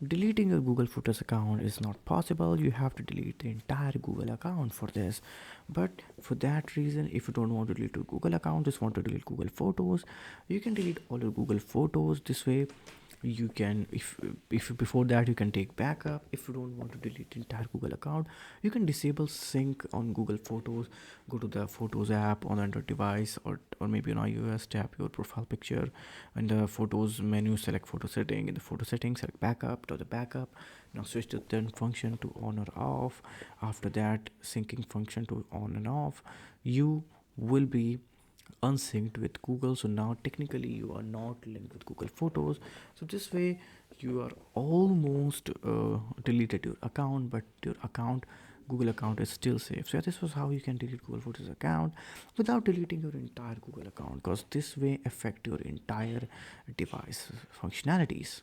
Deleting your Google Photos account is not possible. You have to delete the entire Google account for this. But for that reason, if you don't want to delete your Google account, just want to delete Google Photos, you can delete all your Google Photos this way. You can, if before that, you can take backup. If you don't want to delete the entire Google account, you can disable sync on Google Photos. Go to the Photos app on Android device, or maybe on iOS, tap your profile picture. In the Photos menu, select photo setting. In the photo settings, select backup. To the backup, now switch the turn function to on or off. After that, syncing function to on and off. You will be unsynced with Google. So now technically you are not linked with Google Photos. So this way you are almost deleted your account, but your account, Google account, is still safe. So yeah, this was how you can delete Google Photos account without deleting your entire Google account, because this way affect your entire device functionalities.